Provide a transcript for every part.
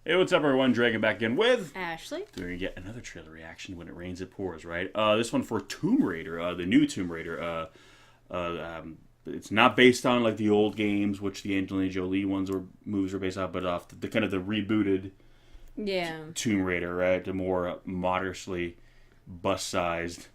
Hey, what's up, everyone? Dragon back again with Ashley. doing yet another trailer reaction. When it rains, it pours. Right. This one for Tomb Raider, the new Tomb Raider. It's not based on like the old games, which the Angelina Jolie movies were based on, but off the kind of the rebooted Yeah. Tomb Raider, right? The more modestly bust-sized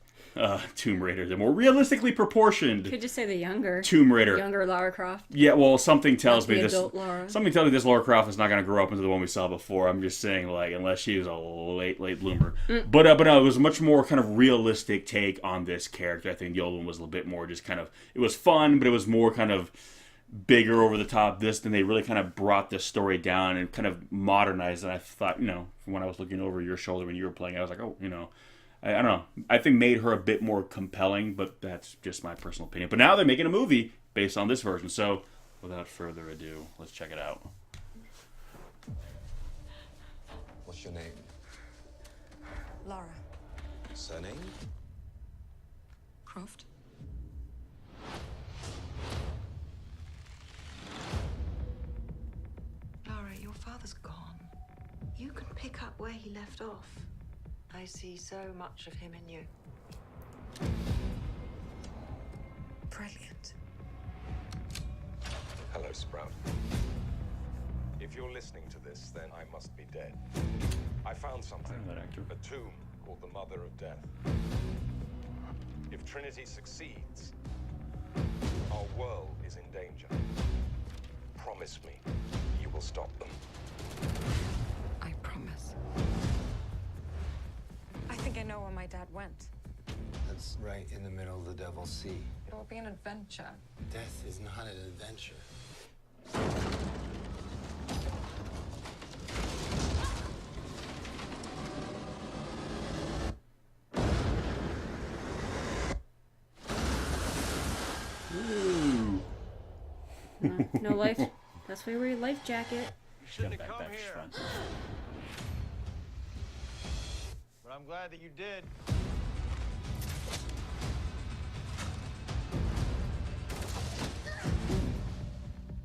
Tomb Raider, the more realistically proportioned Could just say the younger. Tomb Raider. Younger Lara Croft. Yeah, well, something tells Not me the this. adult Lara. Something tells me this Lara Croft is not going to grow up into the one we saw before. I'm just saying, like, unless she was a late bloomer. But no, it was a much more kind of realistic take on this character. I think the old one was a little bit more just kind of. It was fun, but it was more kind of bigger over the top. This, then they really kind of brought the story down and kind of modernized it. I thought, from when I was looking over your shoulder when you were playing, I was like, oh, I don't know. I think made her a bit more compelling, but that's just my personal opinion. But now they're making a movie based on this version. So, without further ado, let's check it out. What's your name? Laura Surname? Croft. Laura, your father's gone. You can pick up where he left off. I see so much of him in you. Brilliant. Hello, Sprout. If you're listening to this, then I must be dead. I found something. I know that actor. A tomb called the Mother of Death. If Trinity succeeds, our world is in danger. Promise me you will stop them. I promise. I think I know where my dad went. That's right in the middle of the Devil's Sea. It will be an adventure. Death is not an adventure. Ooh. No life. That's why you wear your life jacket. Shouldn't have Back, come back, here, front. but I'm glad that you did.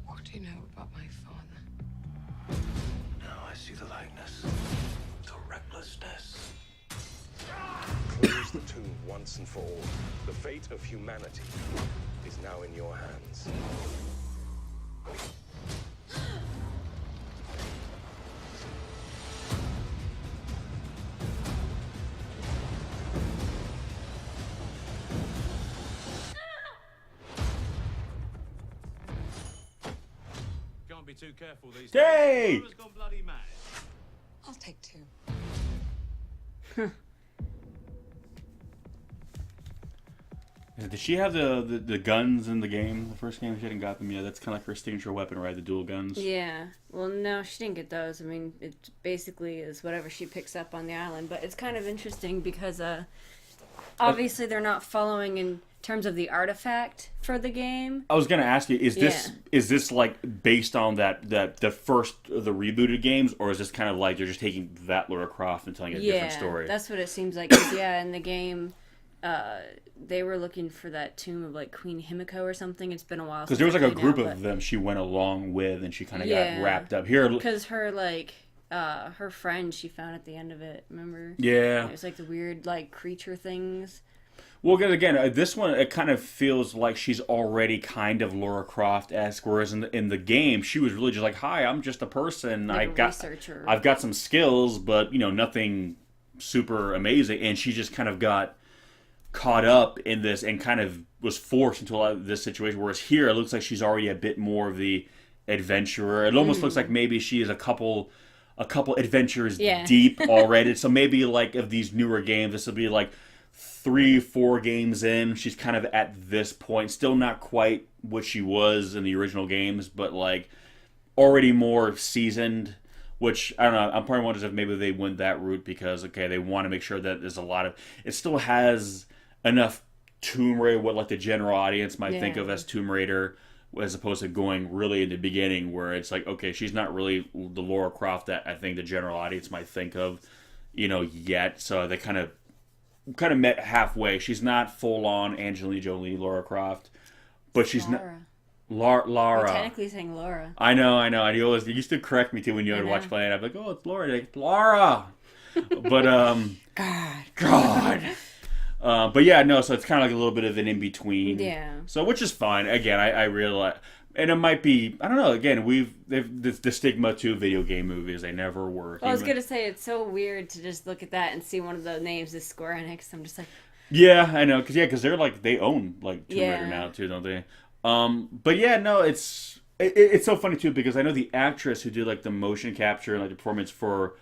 What do you know about my father? Now I see the likeness. The recklessness. Close the tomb once and for all. The fate of humanity is now in your hands. Can't be too careful these Hey! days. Laura's gone bloody mad. I'll take two. Did she have the guns in the game? The first game she hadn't got them yet. That's kind of like her signature weapon, right? The dual guns. Yeah. Well, no, she didn't get those. I mean, it basically is whatever she picks up on the island. But it's kind of interesting because obviously they're not following in terms of the artifact for the game. I was gonna ask you, is this like based on the rebooted games, or is this kind of like you're just taking that Lara Croft and telling a different story? That's what it seems like. 'Cause, yeah, in the game, they were looking for that tomb of like Queen Himiko or something. It's been a while. Because there was like a group of them she went along with, and she kind of got wrapped up here. Because her her friend she found at the end of it. Remember? Yeah. It was like the weird like creature things. Well, because again, this one it kind of feels like she's already kind of Lara Croft-esque, whereas in the game she was really just like, "Hi, I'm just a person. Like a researcher. I've got some skills, but nothing super amazing." And she just kind of got caught up in this and kind of was forced into this situation. Whereas here, it looks like she's already a bit more of the adventurer. It almost looks like maybe she is a couple adventures deep already. So maybe like of these newer games, this will be like 3-4 games in, she's kind of at this point, still not quite what she was in the original games, but like already more seasoned. Which I don't know. I'm probably wondering if maybe they went that route because they want to make sure that there's a lot of it still has enough Tomb Raider, what like the general audience might think of as Tomb Raider, as opposed to going really in the beginning where it's like, okay, she's not really the Lara Croft that I think the general audience might think of, yet. So they kind of met halfway. She's not full on Angelina Jolie Lara Croft, but she's not. You're Lara. technically saying Laura. I know. And you used to correct me too when you would watch play, and I'd be like, "Oh, it's Laura." Like, Lara. But God. But yeah, no. So it's kind of like a little bit of an in between. Yeah. So which is fine. Again, I realize, and it might be, I don't know. Again, they've the stigma to video game movies. They never were. Well, I was gonna say it's so weird to just look at that and see one of the names is Square Enix. I'm just like, yeah, I know, because they're like, they own like Tomb Raider Yeah. now too, don't they? But yeah, no, it's so funny too, because I know the actress who did like the motion capture and like the performance for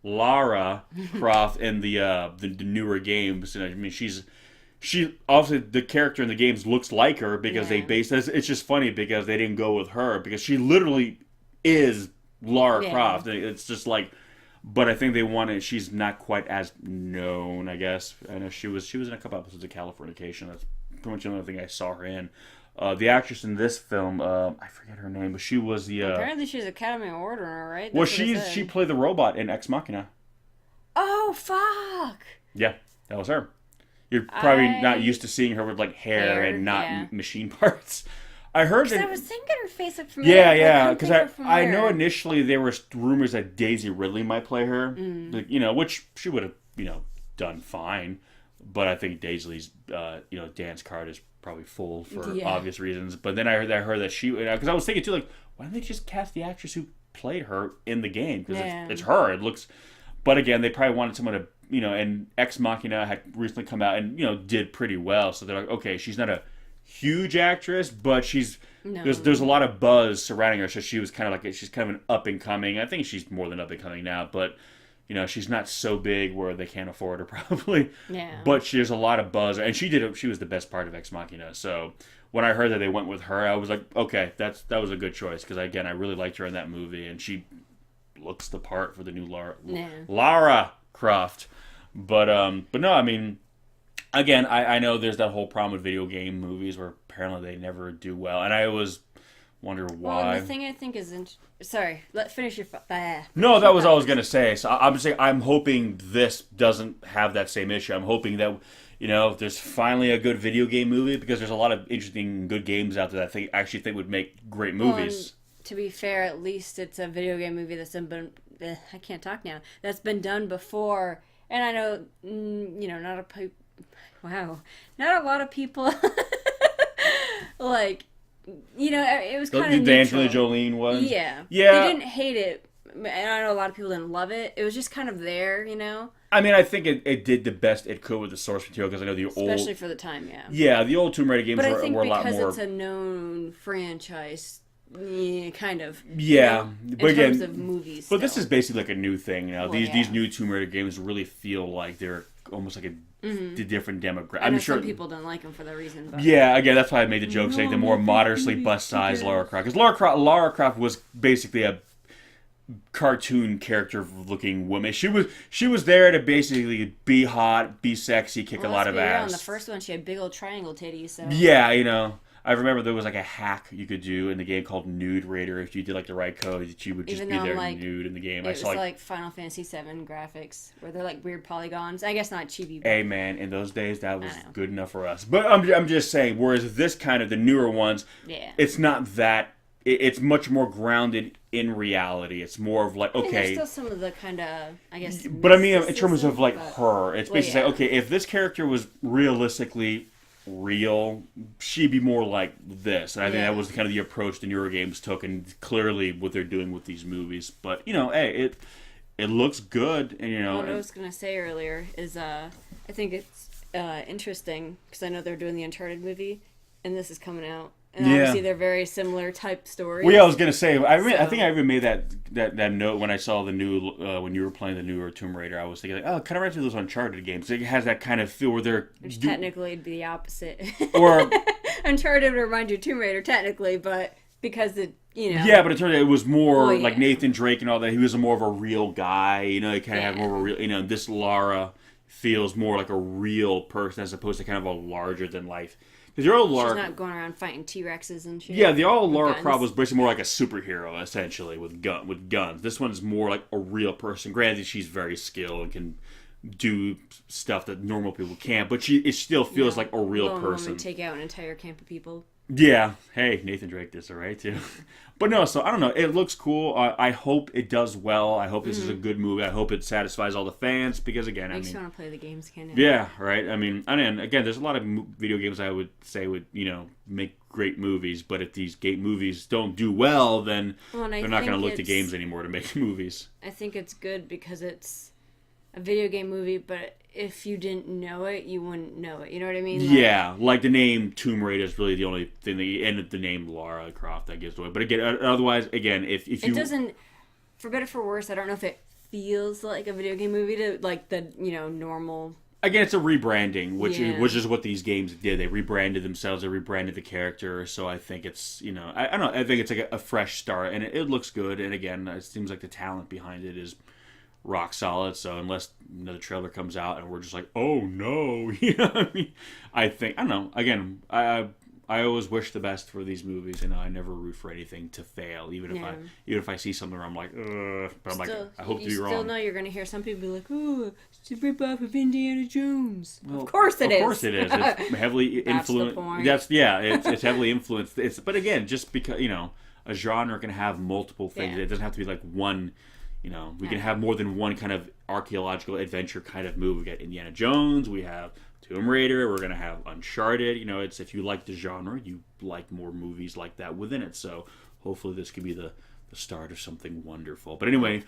Lara Croft in the newer games. And I mean, she obviously, the character in the games looks like her because they Yeah. based it. It's just funny because they didn't go with her because she literally is Lara Yeah. Croft. It's just like, but I think they wanted. She's not quite as known, I guess. I know she was in a couple episodes of Californication. That's pretty much the only thing I saw her in. The actress in this film, I forget her name, but she was the. apparently she's Academy Award winner, right? Well, That's what it said. she played the robot in Ex Machina. Oh fuck! Yeah, that was her. You're probably I- not used to seeing her with like hair and not yeah. machine parts. I heard Because that. I was thinking her face looked familiar. Yeah, but yeah. couldn't Because think of from I know where. initially there were rumors that Daisy Ridley might play her. Mm. Like, which she would have done fine. But I think Daisy's dance card is probably full for Yeah. obvious reasons. But then I heard that she, because I was thinking too, like, why didn't they just cast the actress who played her in the game? Because Yeah. it's her. It looks. But again, they probably wanted someone to, and Ex Machina had recently come out and did pretty well. So they're like, okay, she's not a huge actress, but No. there's a lot of buzz surrounding her. So she was kind of like, she's kind of an up and coming. I think she's more than up and coming now, but she's not so big where they can't afford her probably. Yeah. But there's a lot of buzz, and she was the best part of Ex Machina. So when I heard that they went with her, I was like, okay, that was a good choice because again, I really liked her in that movie, and she looks the part for the new Lara Croft. But no, I mean, again, I know there's that whole problem with video game movies where apparently they never do well, and I always wonder Well, why. and the thing I think is, sorry, finish your. No, that was all I was gonna say. So I'm saying I'm hoping this doesn't have that same issue. I'm hoping that there's finally a good video game movie because there's a lot of interesting good games out there that I actually think would make great movies. To be fair, at least it's a video game movie that's been. I can't talk now. That's been done before, and I know, not a lot of people like. It was kind of The Angelina Jolie one. Yeah. Yeah. They didn't hate it, and I know a lot of people didn't love it. It was just kind of there, I mean, I think it did the best it could with the source material because I know the especially old. for the time, yeah. Yeah, the old Tomb Raider games But I think were a lot because more. it's a known franchise, kind of. Yeah, in but again, terms of movies. but this still. is basically like a new thing. Well, These yeah. new Tomb Raider games really feel like they're almost like a different demographic. I know I'm sure some people don't like them for that reason. But Yeah, again, that's why I made the joke saying the more modestly bust-sized Lara Croft. Because Lara Croft was basically a cartoon character-looking woman. She was there to basically be hot, be sexy, kick a lot of ass. On the first one, she had big old triangle titties. So Yeah, I remember there was like a hack you could do in the game called Nude Raider. If you did like the right code, she would just Even be though, there like, nude in the game. it I was saw like Final Fantasy VII graphics, where they're like weird polygons. I guess not chibi. But Hey man, in those days that was I know. good enough for us. But I'm just saying, whereas this kind of the newer ones, yeah. it's not that. It's much more grounded in reality. It's more of like, I mean, there's okay, still some of the kind of, I guess. but I mean in terms of like mysticism, her, it's Well, basically yeah. okay. If this character was realistically real, she'd be more like this. And I think Yeah. that was kind of the approach the newer games took, and clearly what they're doing with these movies. But hey, it looks good, and What I was gonna say earlier is, I think it's interesting because I know they're doing the Uncharted movie, and this is coming out, and Yeah. obviously they're very similar type stories. Well, yeah, I was gonna say. I So- think I even made that note when I saw the new when you were playing the newer Tomb Raider. I was thinking, like, oh, kind of right to those Uncharted games. It has that kind of feel where they're Which technically would be the opposite. or Uncharted would remind you of Tomb Raider technically, but because it, yeah, but it turned out it was more Well, like yeah. Nathan Drake and all that. He was more of a real guy. He kind of had Yeah. more of a real. This Lara feels more like a real person as opposed to kind of a larger than life. Because you're all she's Lara. not going around fighting T-Rexes and shit. Yeah, the all Lara guns. Croft was basically more like a superhero, essentially, with guns. This one's more like a real person. Granted, she's very skilled and can do stuff that normal people can't, but it still feels like a real Lone woman person. take out an entire camp of people. Yeah. Hey, Nathan Drake did all right too. But no, so I don't know. It looks cool. I hope it does well. I hope this is a good movie. I hope it satisfies all the fans because again, Makes I you mean, want to play the games, can it? yeah, right. I mean, and again, there's a lot of video games I would say would make great movies, but if these game movies don't do well, then Well, and I they're not going to think look to it's- games anymore to make movies. I think it's good because it's a video game movie, but if you didn't know it, you wouldn't know it. You know what I mean? Yeah, like the name Tomb Raider is really the only thing and the name Lara Croft that gives away. But again, otherwise, again, if you It doesn't, for better or for worse, I don't know if it feels like a video game movie to like the normal. again, it's a rebranding, which Yeah. is what these games did. They rebranded themselves. They rebranded the character. So I think it's I don't know. I think it's like a fresh start, and it looks good. And again, it seems like the talent behind it is rock solid. So unless another trailer comes out and we're just like, oh no, what I mean? I don't know. Again, I always wish the best for these movies. I never root for anything to fail, even if I see something where I'm like, ugh. But I'm like, I hope to be You wrong. still know you're going to hear some people be like, "Ooh, it's a rip-off of Indiana Jones." Well, of course it is. Of course it is. It's heavily That's the influenced. point. It's heavily influenced. But again, just because a genre can have multiple things. Yeah. It doesn't have to be like one. We can have more than one kind of archaeological adventure kind of movie. We got Indiana Jones. We have Tomb Raider. We're gonna have Uncharted. It's if you like the genre, you like more movies like that within it. So hopefully this could be the start of something wonderful. But anyway.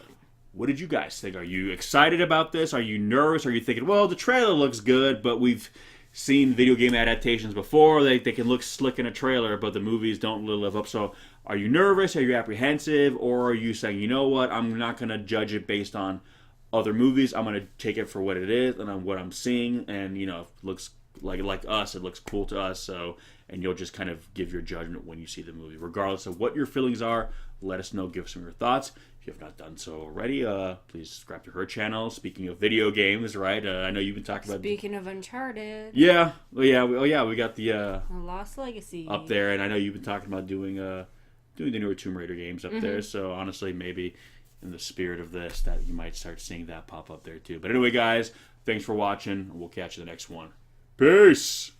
What did you guys think? Are you excited about this? Are you nervous? Are you thinking, well, the trailer looks good, but we've seen video game adaptations before. They can look slick in a trailer, but the movies don't really live up. So are you nervous? Are you apprehensive? Or are you saying, you know what, I'm not going to judge it based on other movies. I'm going to take it for what it is and on what I'm seeing. And, if it looks like us, it looks cool to us. So, and you'll just kind of give your judgment when you see the movie. Regardless of what your feelings are, let us know. Give us some of your thoughts. If you have not done so already, please subscribe to her channel. Speaking of video games, right? I know you've been talking about. Speaking of Uncharted. Yeah, we got the Lost Legacy up there, and I know you've been talking about doing the newer Tomb Raider games up there. So honestly, maybe in the spirit of this, that you might start seeing that pop up there too. But anyway, guys, thanks for watching. We'll catch you the next one. Peace.